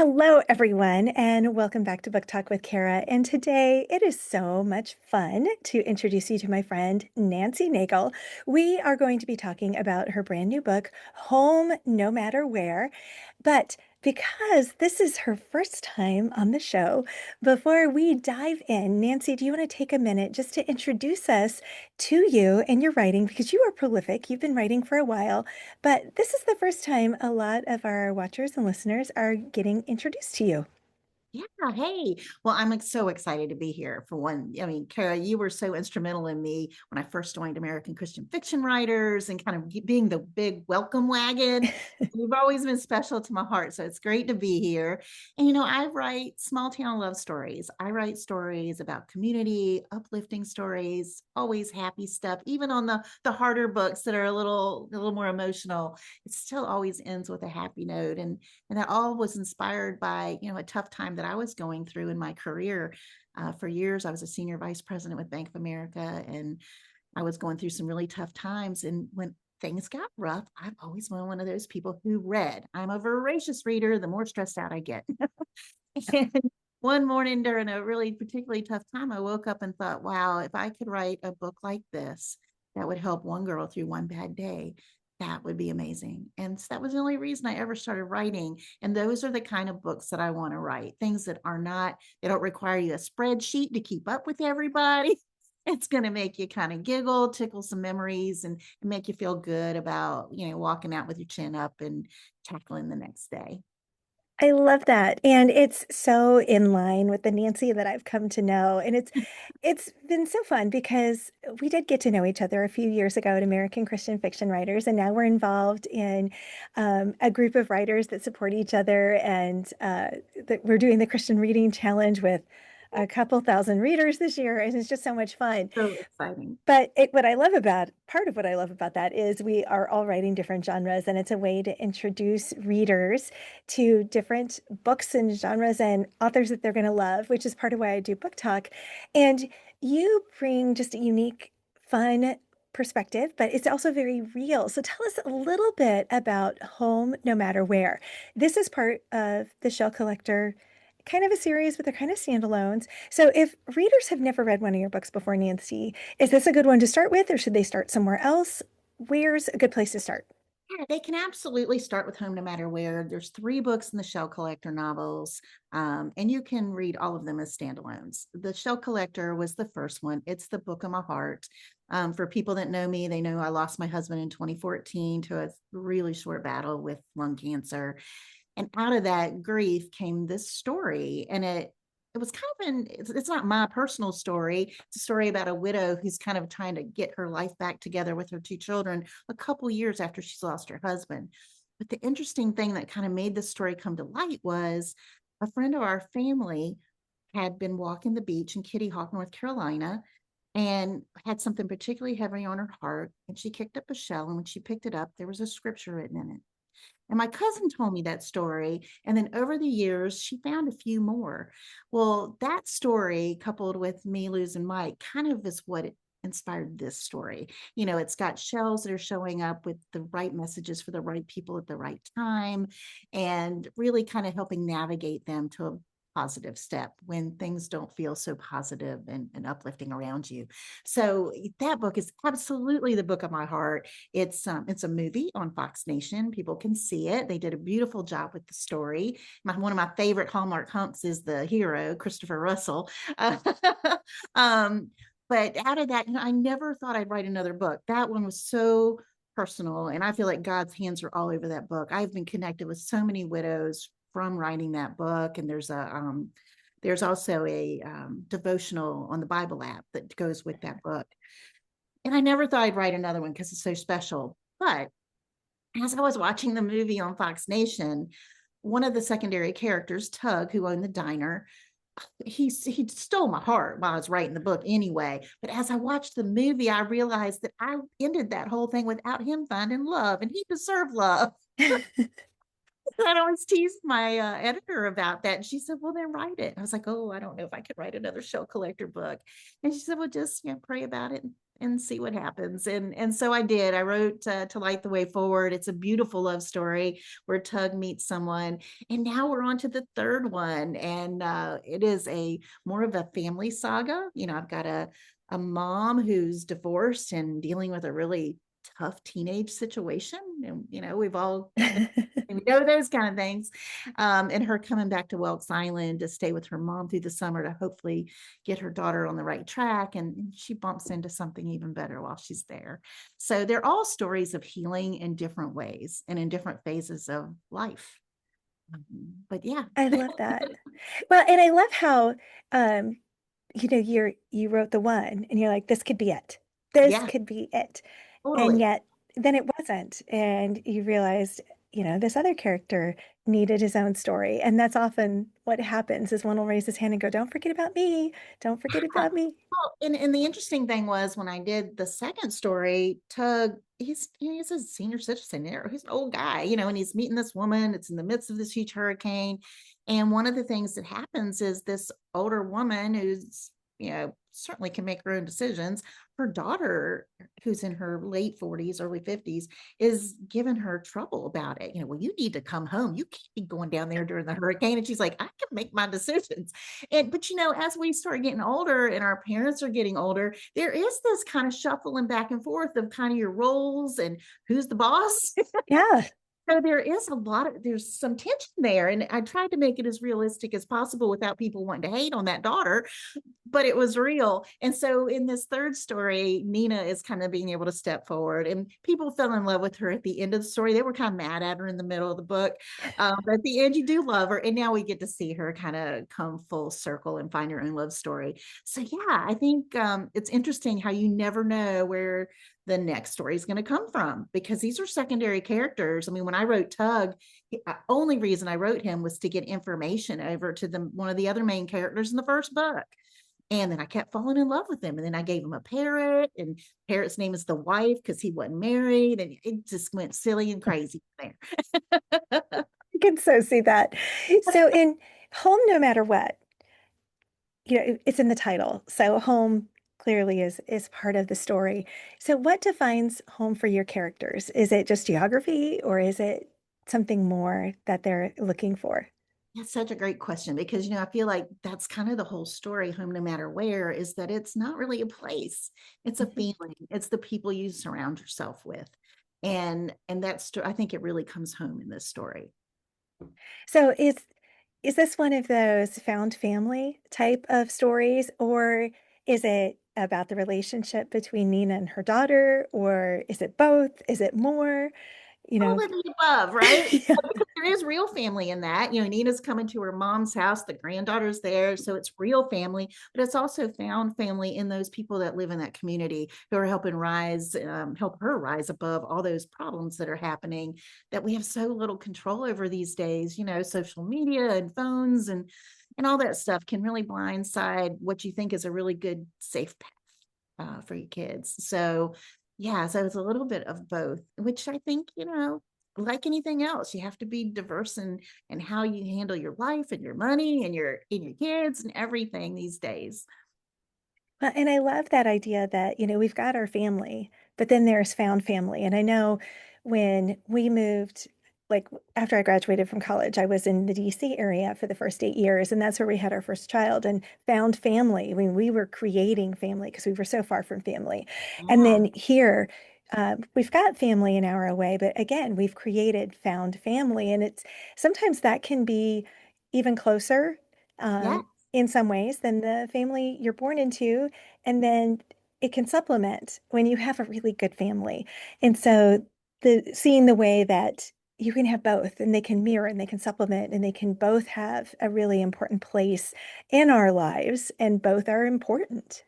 Hello, everyone, and welcome back to Book Talk with Cara. And today it is so much fun to introduce you to my friend Nancy Naigle. We are going to be talking about her brand new book, Home No Matter Where. But because this is her first time on the show, before we dive in, Nancy, do you want to take a minute just to introduce us to you and your writing? Because you are prolific, you've been writing for a while, but this is the first time a lot of our watchers and listeners are getting introduced to you. Yeah, hey. Well, I'm so excited to be here for one. I mean, Cara, you were so instrumental in me when I first joined American Christian fiction writers and kind of being the big welcome wagon. You've always been special to my heart. So it's great to be here. And, I write small town love stories. I write stories about community, uplifting stories, always happy stuff, even on the harder books that are a little more emotional. It still always ends with a happy note. And that all was inspired by a tough time that I was going through in my career. For years I was a senior vice president with Bank of America, and I was going through some really tough times, and when things got rough, I've always been one of those people who read. I'm a voracious reader. The more stressed out I get. And one morning during a really particularly tough time, I woke up and thought, wow, if I could write a book like this that would help one girl through one bad day, that would be amazing. And so that was the only reason I ever started writing. And those are the kind of books that I want to write, things that are not, they don't require you a spreadsheet to keep up with everybody. It's going to make you kind of giggle, tickle some memories, and make you feel good about, walking out with your chin up and tackling the next day. I love that. And it's so in line with the Nancy that I've come to know. And it's been so fun because we did get to know each other a few years ago at American Christian Fiction Writers, and now we're involved in a group of writers that support each other, and that we're doing the Christian Reading Challenge with a couple thousand readers this year, and it's just so much fun. So exciting. But part of what I love about that is we are all writing different genres, and it's a way to introduce readers to different books and genres and authors that they're going to love, which is part of why I do book talk. And you bring just a unique, fun perspective, but it's also very real. So tell us a little bit about Home No Matter Where. This is part of the Shell Collector kind of a series, but they're kind of standalones. So if readers have never read one of your books before, Nancy, is this a good one to start with, or should they start somewhere else? Where's a good place to start? Yeah, they can absolutely start with Home No Matter Where. There's three books in the Shell Collector novels, and you can read all of them as standalones. The Shell Collector was the first one. It's the book of my heart. For people that know me, they know I lost my husband in 2014 to a really short battle with lung cancer. And out of that grief came this story. And it was kind of it's not my personal story. It's a story about a widow who's kind of trying to get her life back together with her two children a couple years after she's lost her husband. But the interesting thing that kind of made this story come to light was a friend of our family had been walking the beach in Kitty Hawk, North Carolina, and had something particularly heavy on her heart. And she kicked up a shell. And when she picked it up, there was a scripture written in it. And my cousin told me that story. And then over the years, she found a few more. Well, that story, coupled with me losing Mike, kind of is what it inspired this story. It's got shells that are showing up with the right messages for the right people at the right time, and really kind of helping navigate them to a positive step when things don't feel so positive and uplifting around you. So that book is absolutely the book of my heart. It's a movie on Fox Nation. People can see it. They did a beautiful job with the story. One of my favorite Hallmark hunks is the hero, Christopher Russell. um, but out of that, I never thought I'd write another book. That one was so personal, and I feel like God's hands are all over that book. I've been connected with so many widows from writing that book, and there's also a devotional on the Bible app that goes with that book. And I never thought I'd write another one because it's so special. But as I was watching the movie on Fox Nation, one of the secondary characters, Tug, who owned the diner, he stole my heart while I was writing the book anyway. But as I watched the movie, I realized that I ended that whole thing without him finding love, and he deserved love. I always teased my editor about that. And she said, well, then write it. I was like, oh, I don't know if I could write another Shell Collector book. And she said, well, just pray about it and and see what happens. And so I did. I wrote To Light the Way Forward. It's a beautiful love story where Tug meets someone, and now we're on to the third one, and it is a more of a family saga. I've got a mom who's divorced and dealing with a really tough teenage situation, and we've all and we know those kind of things. And her coming back to Welks Island to stay with her mom through the summer to hopefully get her daughter on the right track. And she bumps into something even better while she's there. So they're all stories of healing in different ways and in different phases of life. But yeah. I love that. Well, and I love how um you wrote the one and you're like, this could be it. This Yeah, could be it. And totally. yet then it wasn't. And you realized, this other character needed his own story. And that's often what happens is one will raise his hand and go, don't forget about me. Don't forget about me. Well, and the interesting thing was when I did the second story, Tug, he's a senior citizen there. He's an old guy, and he's meeting this woman. It's in the midst of this huge hurricane. And one of the things that happens is this older woman who's, certainly can make her own decisions. Her daughter, who's in her late 40s, early 50s, is giving her trouble about it. Well, you need to come home. You can't be going down there during the hurricane. And she's like, I can make my decisions. But as we start getting older and our parents are getting older, there is this kind of shuffling back and forth of kind of your roles and who's the boss. Yeah. So there's some tension there. And I tried to make it as realistic as possible without people wanting to hate on that daughter, but it was real. And so in this third story, Nina is kind of being able to step forward, and people fell in love with her at the end of the story. They were kind of mad at her in the middle of the book. But at the end, you do love her. And now we get to see her kind of come full circle and find her own love story. So yeah, I think it's interesting how you never know where the next story is going to come from, because these are secondary characters. I mean, when I wrote Tug, the only reason I wrote him was to get information over to one of the other main characters in the first book. And then I kept falling in love with him. And then I gave him a parrot, and parrot's name is the wife because he wasn't married. And it just went silly and crazy there. I can so see that. So in Home No Matter What, it's in the title. So home clearly is part of the story. So what defines home for your characters? Is it just geography or is it something more that they're looking for? That's such a great question because, I feel like that's kind of the whole story, Home No Matter Where, is that it's not really a place. It's a Mhm. feeling. It's the people you surround yourself with. And I think it really comes home in this story. So is this one of those found family type of stories, or is it about the relationship between Nina and her daughter, or is it both? Is it more? You All know, of the above, right? yeah, Because there is real family in that. Nina's coming to her mom's house, the granddaughter's there. So it's real family, but it's also found family in those people that live in that community who are help her rise above all those problems that are happening that we have so little control over these days. Social media and phones and all that stuff can really blindside what you think is a really good, safe path for your kids. So yeah, so it's a little bit of both, which I think, like anything else, you have to be diverse in how you handle your life and your money and your kids and everything these days. And I love that idea that, we've got our family, but then there's found family. And I know when we moved, like after I graduated from college, I was in the DC area for the first 8 years, and that's where we had our first child and found family. I mean, we were creating family because we were so far from family. And Yeah. then here, we've got family an hour away, but again, we've created found family. And it's sometimes that can be even closer. Yeah. In some ways than the family you're born into. And then it can supplement when you have a really good family. And so seeing the way that you can have both and they can mirror and they can supplement and they can both have a really important place in our lives and both are important.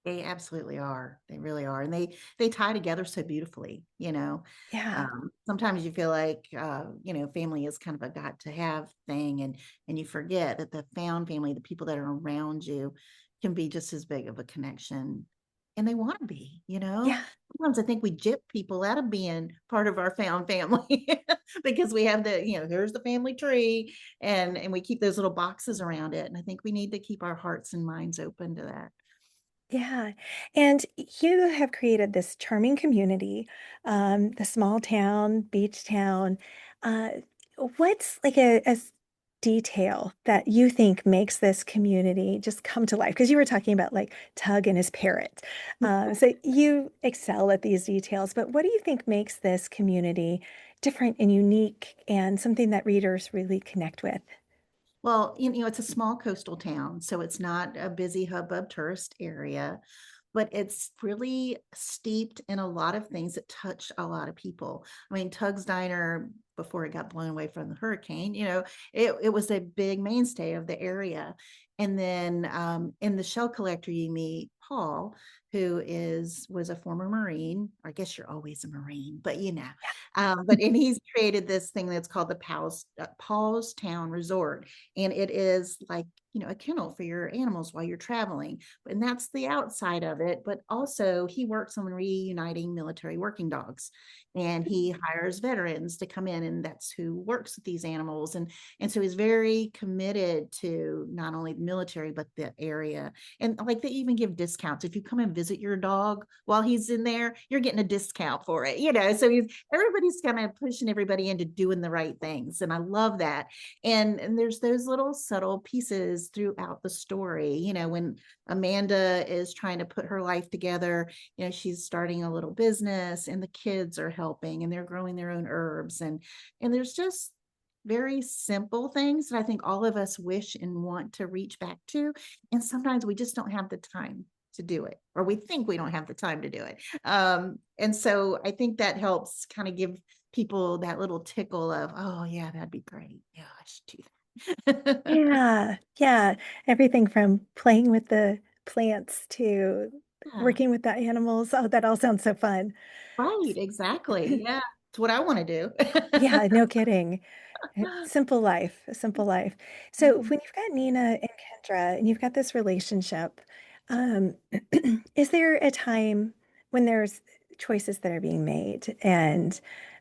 They absolutely are. They really are. And they tie together so beautifully. Yeah. Sometimes you feel like family is kind of a got to have thing, and you forget that the found family, the people that are around you, can be just as big of a connection. And they want to be. Yeah. Sometimes I think we gyp people out of being part of our found family because we have here's the family tree, and we keep those little boxes around it. And I think we need to keep our hearts and minds open to that. Yeah. And you have created this charming community, the small town, beach town. Uh, what's like detail that you think makes this community just come to life? Because you were talking about like Tug and his parrot. So you excel at these details, but what do you think makes this community different and unique and something that readers really connect with? Well, it's a small coastal town, so it's not a busy hubbub tourist area, but it's really steeped in a lot of things that touch a lot of people. I mean, Tug's Diner, before it got blown away from the hurricane, it was a big mainstay of the area. And then in The Shell Collector, you meet Paul, who was a former Marine. I guess you're always a Marine, but and he's created this thing that's called the Paul's Town Resort, and it is like a kennel for your animals while you're traveling. And that's the outside of it. But also, he works on reuniting military working dogs, and he hires veterans to come in, and that's who works with these animals. And so he's very committed to not only the military but the area. And like they even give discounts if you come and visit your dog while he's in there, you're getting a discount for it. So everybody's kind of pushing everybody into doing the right things, and I love that. And there's those little subtle pieces throughout the story. When Amanda is trying to put her life together, she's starting a little business, and the kids are helping, and they're growing their own herbs, and there's just very simple things that I think all of us wish and want to reach back to, and sometimes we just don't have the time to do it, or we think we don't have the time to do it. And so I think that helps kind of give people that little tickle of, oh yeah, that'd be great. Yeah, I should do that. Yeah, yeah. Everything from playing with the plants to Yeah, working with the animals. Oh, that all sounds so fun. right, exactly. Yeah, it's what I want to do. Yeah, no kidding. Simple life, a simple life. So when you've got Nina and Kendra and you've got this relationship, um, is there a time when there's choices that are being made? And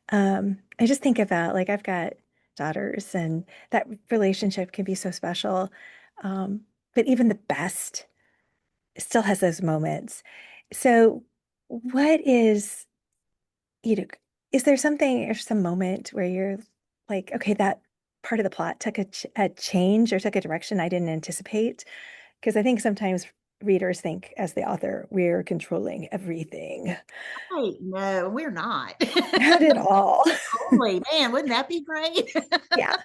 I just think about like I've got daughters and that relationship can be so special. Um, but even the best still has those moments. So what you know, is there something or some moment where you're like, okay, that part of the plot took a change or took a direction I didn't anticipate? Because I think sometimes readers think, as the author, we're controlling everything. Right, no, we're not. Not at all. Totally, man, wouldn't that be great? Yeah.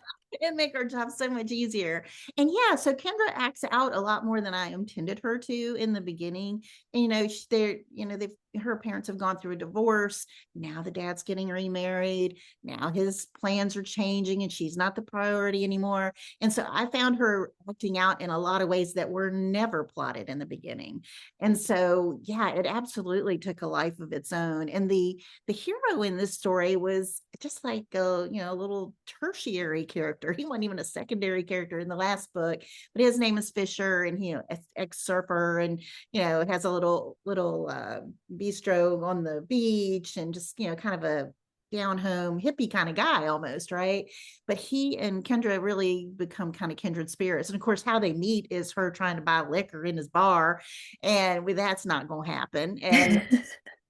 It'd make our job so much easier. And yeah, so Kendra acts out a lot more than I intended her to in the beginning. And they've her parents have gone through a divorce. Now the dad's getting remarried. Now his plans are changing, and she's not the priority anymore. And so I found her acting out in a lot of ways that were never plotted in the beginning. And so yeah, it absolutely took a life of its own. And the hero in this story was just like a little tertiary character. He wasn't even a secondary character in the last book, but his name is Fisher, and he ex surfer, and has a little bistro on the beach, and just kind of a down home hippie kind of guy almost, right? But he and Kendra really become kind of kindred spirits. And of course, how they meet is her trying to buy liquor in his bar, and that's not going to happen. And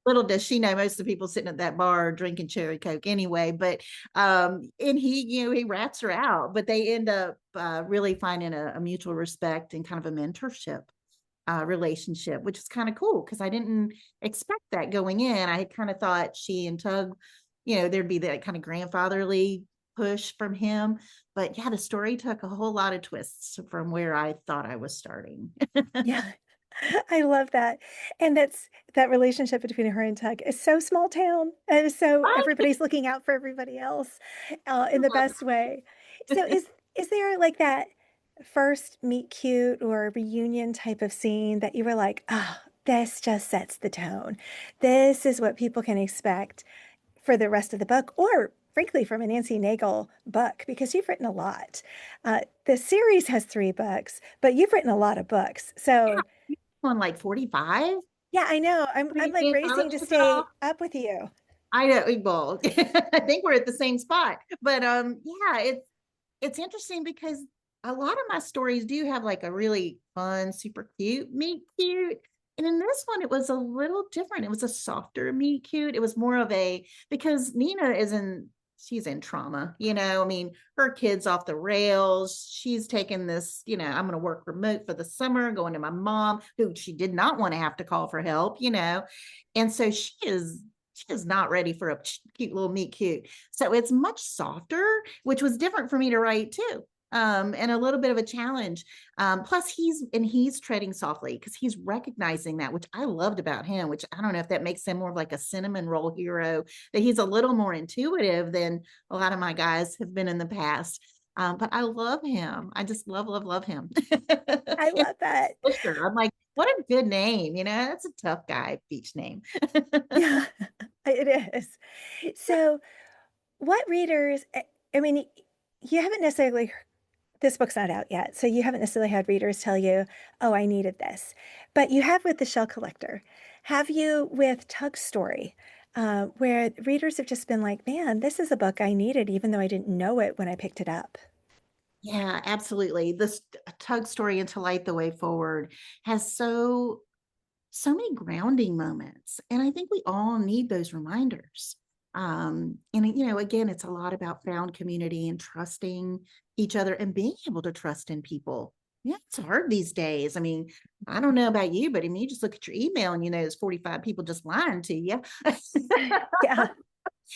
little does she know, most of the people sitting at that bar are drinking cherry coke anyway. But and he rats her out, but they end up really finding a mutual respect and kind of a mentorship relationship, which is kind of cool because I didn't expect that going in. I kind of thought she and Tug, there'd be that kind of grandfatherly push from him. But yeah, the story took a whole lot of twists from where I thought I was starting. Yeah. I love that. And that relationship between her and Tug is so small town. And so everybody's looking out for everybody else in the best way. So is there like that first meet cute or reunion type of scene that you were like, oh, this just sets the tone. This is what people can expect for the rest of the book, or frankly, from a Nancy Naigle book, because you've written a lot. The series has 3 books, but you've written a lot of books. So On like 45 yeah, I know. I'm like racing to anthologies now. stay up with you. I know, well, I think we're at the same spot. But yeah, it's interesting because a lot of my stories do have like a really fun, super cute, meet cute. And in this one, it was a little different. It was a softer meet cute. It was more of a, because Nina she's in trauma, I mean, her kid's off the rails. She's taken this, I'm going to work remote for the summer, going to my mom, who she did not want to have to call for help, And so she is not ready for a cute little meet cute. So it's much softer, which was different for me to write too. And a little bit of a challenge. Plus he's treading softly because he's recognizing that, which I loved about him, which I don't know if that makes him more of like a cinnamon roll hero, that he's a little more intuitive than a lot of my guys have been in the past. But I love him. I just love him. I And love that. I'm like, what a good name. That's a tough guy beach name. Yeah, it is. So, what readers, I mean, you haven't necessarily, this book's not out yet, so you haven't necessarily had readers tell you, oh, I needed this. But you have with The Shell Collector. Have you with Tug's Story, where readers have just been like, man, this is a book I needed, even though I didn't know it when I picked it up? Yeah, absolutely. This Tug Story into Light the Way Forward has so many grounding moments. And I think we all need those reminders. And again, it's a lot about found community and trusting each other and being able to trust in people. Yeah, it's hard these days. I mean, I don't know about you, but I mean, you just look at your email and there's 45 people just lying to you. Yeah.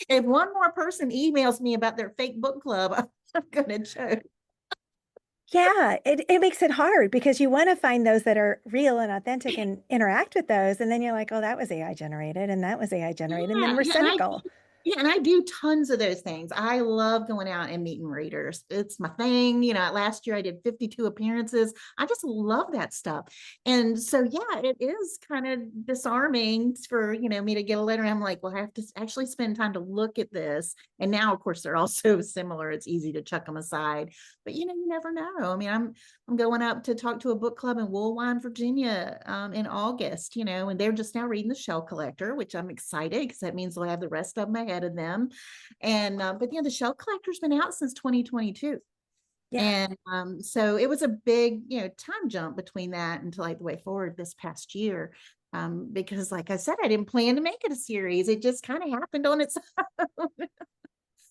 If one more person emails me about their fake book club, I'm gonna choke. Yeah, it makes it hard because you want to find those that are real and authentic and interact with those. And then you're like, oh, that was AI generated and that was AI generated. And then Yeah, we're yeah, and cynical. I do tons of those things. I love going out and meeting readers. It's my thing. Last year I did 52 appearances. I just love that stuff. And so yeah, it is kind of disarming for, me to get a letter. And I'm like, well, I have to actually spend time to look at this. And now, of course, they're all so similar. It's easy to chuck them aside. But you never know. I mean, I'm going up to talk to a book club in Woolwine, Virginia, in August, and they're just now reading The Shell Collector, which I'm excited because that means they'll have the rest of them ahead of them. And but The Shell Collector's been out since 2022. Yeah. And so it was a big, time jump between that and to Light the Way Forward this past year. Because like I said, I didn't plan to make it a series. It just kind of happened on its own.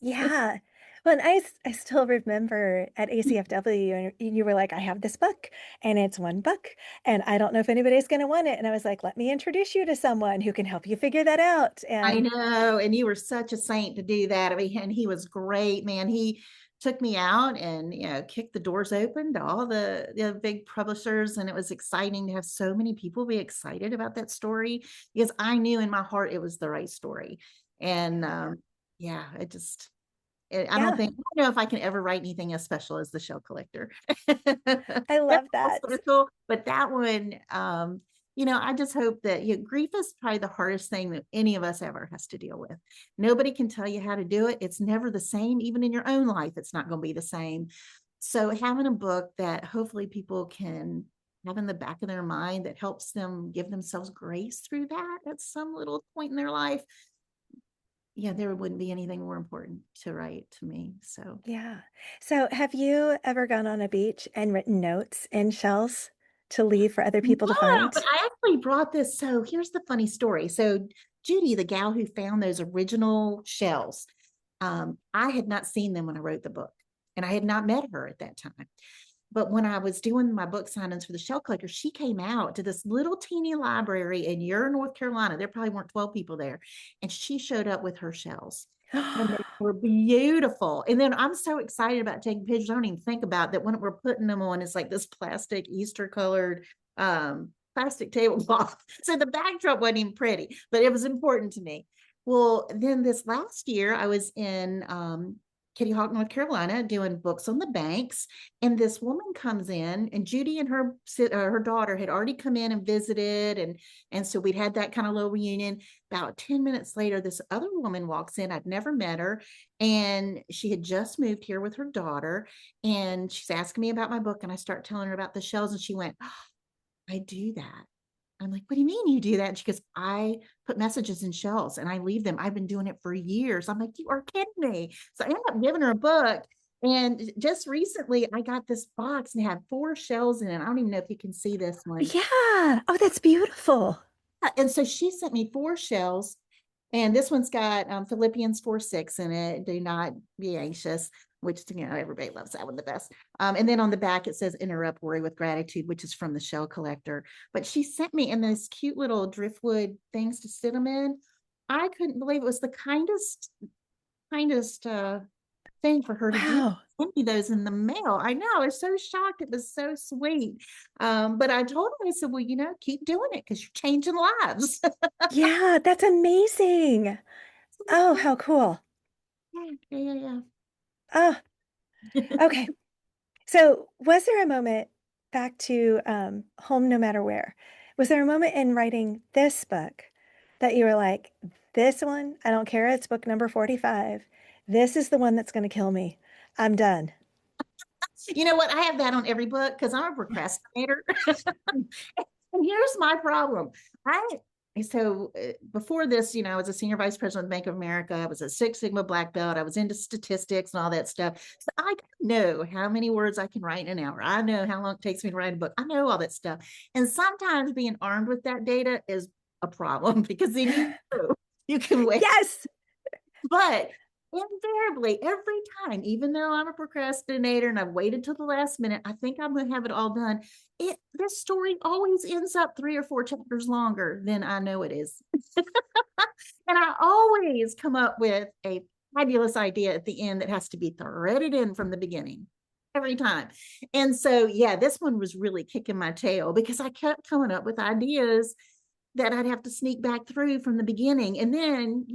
Yeah. Well, and I still remember at ACFW, and you were like, I have this book, and it's one book, and I don't know if anybody's going to want it. And I was like, let me introduce you to someone who can help you figure that out. I And know. And you were such a saint to do that. I mean, and he was great, man. He took me out and, kicked the doors open to all the big publishers. And it was exciting to have so many people be excited about that story because I knew in my heart it was the right story. And yeah, I don't yeah, think, I don't know if I can ever write anything as special as The Shell Collector. I They're love all that. special, but that one, I just hope that grief is probably the hardest thing that any of us ever has to deal with. Nobody can tell you how to do it. It's never the same. Even in your own life, it's not going to be the same. So having a book that hopefully people can have in the back of their mind that helps them give themselves grace through that at some little point in their life, yeah, there wouldn't be anything more important to write to me. So Yeah. So have you ever gone on a beach and written notes in shells to leave for other no, people to find? but I actually brought this. So here's the funny story. So Judy, the gal who found those original shells, I had not seen them when I wrote the book, and I had not met her at that time. But when I was doing my book signings for The Shell Collector, she came out to this little teeny library in Ure, North Carolina. There probably weren't 12 people there. And she showed up with her shells. And they were beautiful. And then I'm so excited about taking pictures. I don't even think about that when we're putting them on, it's like this plastic Easter colored plastic tablecloth. So the backdrop wasn't even pretty, but it was important to me. Well, then this last year I was in Kitty Hawk, North Carolina, doing books on the banks. And this woman comes in, and Judy and her daughter had already come in and visited, and so we'd had that kind of little reunion. About 10 minutes later, this other woman walks in. I'd never met her, and she had just moved here with her daughter, and she's asking me about my book, and I start telling her about the shells, and she went, oh, I do that. I'm like, what do you mean you do that? And she goes, I put messages in shells and I leave them. I've been doing it for years. I'm like, you are kidding me. So I ended up giving her a book. And just recently, I got this box and it had 4 shells in it. I don't even know if you can see this one. Yeah. Oh, that's beautiful. And so she sent me 4 shells, and this one's got Philippians 4:6 in it. Do not be anxious, which everybody loves that one the best. And then on the back it says interrupt worry with gratitude, which is from the shell collector. But she sent me in these cute little driftwood things to sit them in. I couldn't believe it was the kindest thing for her to do. Wow. Send me those in the mail. I know. I was so shocked. It was so sweet. But I told her, I said, well, keep doing it because you're changing lives. Yeah, that's amazing. Oh, how cool. Yeah, yeah, yeah, Oh, yeah. okay. So, was there a moment back to Home No Matter Where? Was there a moment in writing this book that you were like, this one, I don't care, it's book number 45. This is the one that's going to kill me. I'm done. You know what? I have that on every book because I'm a procrastinator. And here's my problem. I before this, I was a senior vice president of Bank of America. I was a Six Sigma black belt. I was into statistics and all that stuff. So I know how many words I can write in an hour. I know how long it takes me to write a book. I know all that stuff. And sometimes being armed with that data is a problem because then you can wait. Yes. But invariably, every time, even though I'm a procrastinator and I've waited till the last minute, I think I'm going to have it all done. This story always ends up 3 or 4 chapters longer than I know it is. And I always come up with a fabulous idea at the end that has to be threaded in from the beginning every time. And so, yeah, this one was really kicking my tail because I kept coming up with ideas that I'd have to sneak back through from the beginning. And then,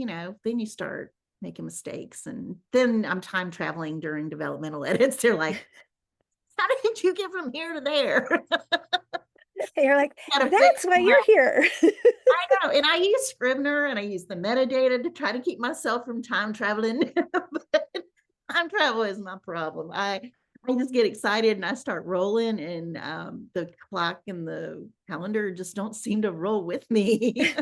then you start making mistakes. And then I'm time traveling during developmental edits. They're like, how did you get from here to there? You're like, Gotta fix that's why them. you're here. I know. And I use Scrivener and I use the metadata to try to keep myself from time traveling. But time travel is my problem. I just get excited and I start rolling, and the clock and the calendar just don't seem to roll with me.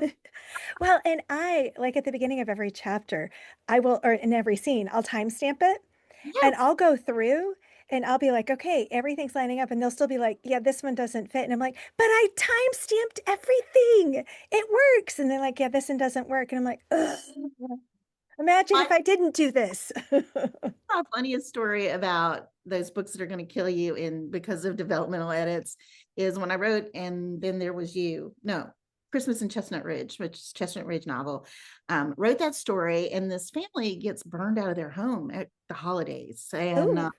Well, and I, like at the beginning of every chapter, I will, or in every scene, I'll timestamp it and Yes. I'll go through and I'll be like, okay, everything's lining up. And they'll still be like, yeah, this one doesn't fit. And I'm like, but I timestamped everything. It works. And they're like, yeah, this one doesn't work. And I'm like, ugh, imagine I if I didn't do this. The funniest story about those books that are going to kill you in because of developmental edits is when I wrote And Then There Was You. No, Christmas in Chestnut Ridge, which is Chestnut Ridge novel. Wrote that story, and this family gets burned out of their home at the holidays. And Ooh,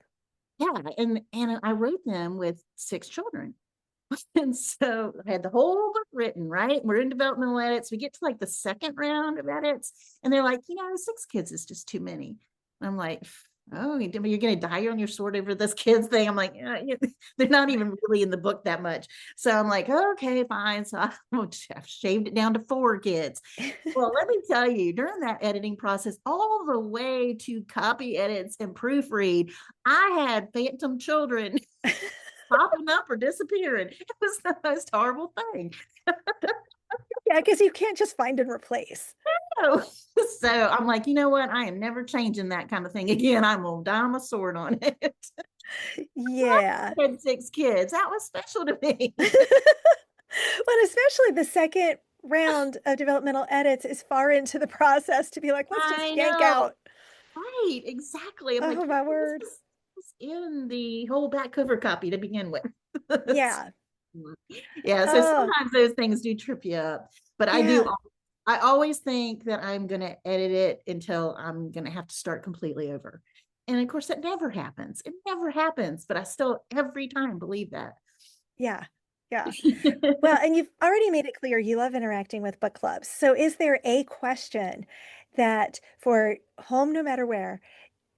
yeah, and I wrote them with 6 children. And so I had the whole book written, right? We're in developmental edits. We get to like the second round of edits, and they're like, 6 kids is just too many. And I'm like, oh, you're going to die on your sword over this kids thing. I'm like, they're not even really in the book that much. So I'm like, okay, fine. So I've shaved it down to 4 kids. Well, let me tell you, during that editing process, all the way to copy edits and proofread, I had phantom children popping up or disappearing. It was the most horrible thing. yeah, because you can't just find and replace. So I'm like, you know what? I am never changing that kind of thing again. I'm gonna die on my sword on it. Yeah. I had 6 kids. That was special to me. Well, especially the second round of developmental edits is far into the process to be like, let's just I yank know. out. Right, exactly. I'm like, Oh my this word. was in the whole back cover copy to begin with. Yeah. Yeah, so Oh, sometimes those things do trip you up, but yeah. I always think that I'm going to edit it until I'm going to have to start completely over. And of course, that never happens. It never happens, but I still every time believe that. Yeah. Yeah. Well, and you've already made it clear you love interacting with book clubs. So is there a question that for Home No Matter Where,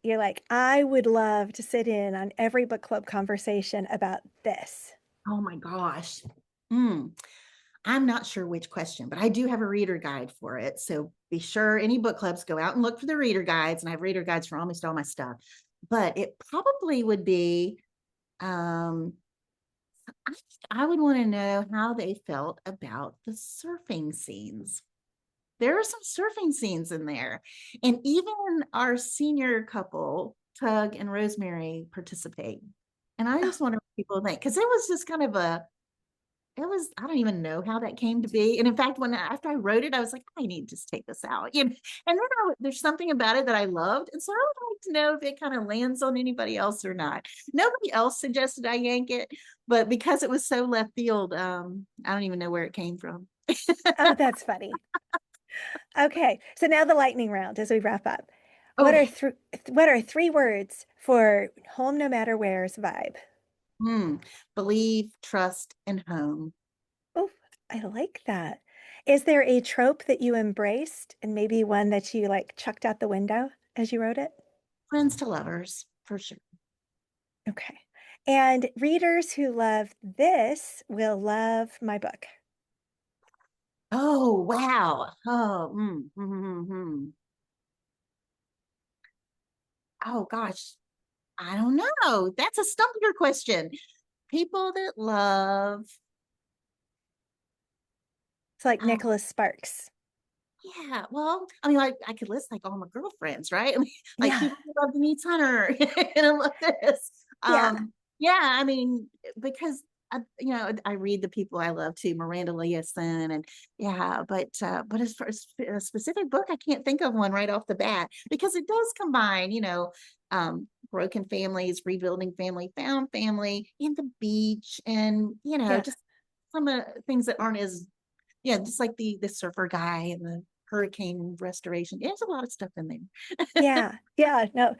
you're like, I would love to sit in on every book club conversation about this? Oh my gosh. Mm. I'm not sure which question, but I do have a reader guide for it. So be sure any book clubs go out and look for the reader guides. And I have reader guides for almost all my stuff. But it probably would be um, I would want to know how they felt about the surfing scenes. There are some surfing scenes in there. And even our senior couple Tug, and Rosemary participate. And I just wonder what people think, because it was just kind of it was, I don't even know how that came to be. And in fact, after I wrote it, I was like, I need to just take this out. And then there's something about it that I loved. And so I would like to know if it kind of lands on anybody else or not. Nobody else suggested I yank it, but because it was so left field, I don't even know where it came from. Oh, that's funny. Okay, so now the lightning round as we wrap up. What Oh, are what are three words for home no matter where's vibe? hmm. Believe, trust, and home. Oh, I like that. Is there a trope that you embraced and maybe one that you like chucked out the window as you wrote it? Friends to lovers, for sure. Okay. And readers who love this will love my book. Oh, wow. Oh, oh gosh. I don't know. That's a stumpier question. People that love, It's like oh, Nicholas Sparks. yeah. Well, I mean, like I could list like all my girlfriends, right? I mean, like Yeah. people who love Denise Hunter and I love this. Yeah. Yeah, I mean, because I read the people I love too, Miranda Leeson, and yeah, but as far as a specific book, I can't think of one right off the bat because it does combine, broken families, rebuilding family, found family, and the beach, and Yeah. just some things that aren't as yeah, just like the surfer guy and the hurricane restoration. There's a lot of stuff in there. Yeah. Yeah. No,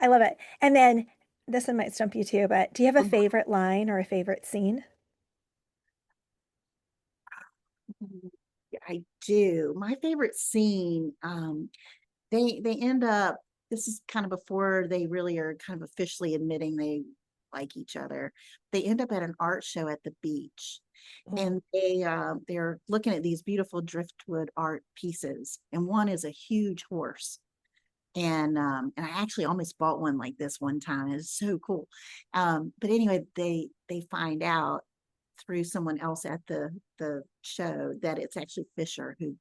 I love it. And then this one might stump you too, but do you have a favorite line or a favorite scene? I do. My favorite scene, they end up, this is kind of before they really are kind of officially admitting they like each other. They end up at an art show at the beach, Oh, and they're looking at these beautiful driftwood art pieces, and one is a huge horse. And I actually almost bought one like this one time. It's so cool. But anyway, they find out through someone else at the show that it's actually Fisher who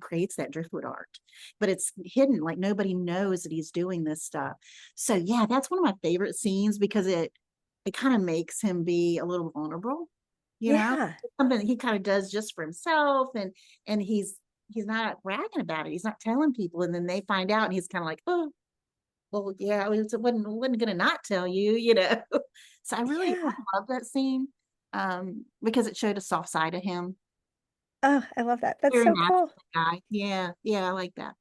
creates that driftwood art, but it's hidden, like nobody knows that he's doing this stuff. So yeah, that's one of my favorite scenes because it kind of makes him be a little vulnerable, you know, yeah. something that he kind of does just for himself, and he's not bragging about it. He's not telling people, and then they find out, and he's kind of like, oh, well, yeah, it wasn't gonna not tell you, So Yeah. I love that scene, because it showed a soft side of him. Oh, I love that. That's Very so natural cool. guy. Yeah, yeah, I like that.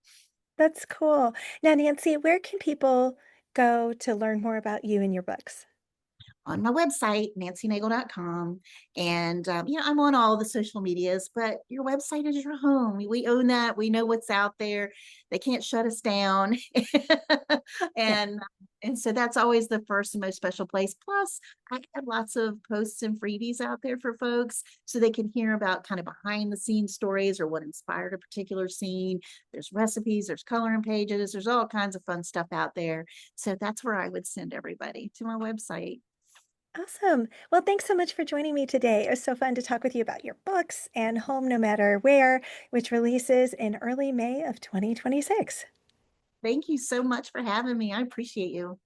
That's cool. Now, Nancy, where can people go to learn more about you and your books? On my website, nancynaigle.com. And, I'm on all the social medias, but your website is your home. We own that. We know what's out there. They can't shut us down. Yeah. and, and so that's always the first and most special place. Plus, I have lots of posts and freebies out there for folks so they can hear about kind of behind the scenes stories or what inspired a particular scene. There's recipes, there's coloring pages, there's all kinds of fun stuff out there. So that's where I would send everybody to my website. Awesome. Well, thanks so much for joining me today. It was so fun to talk with you about your books and Home No Matter Where, which releases in early May of 2026. Thank you so much for having me. I appreciate you.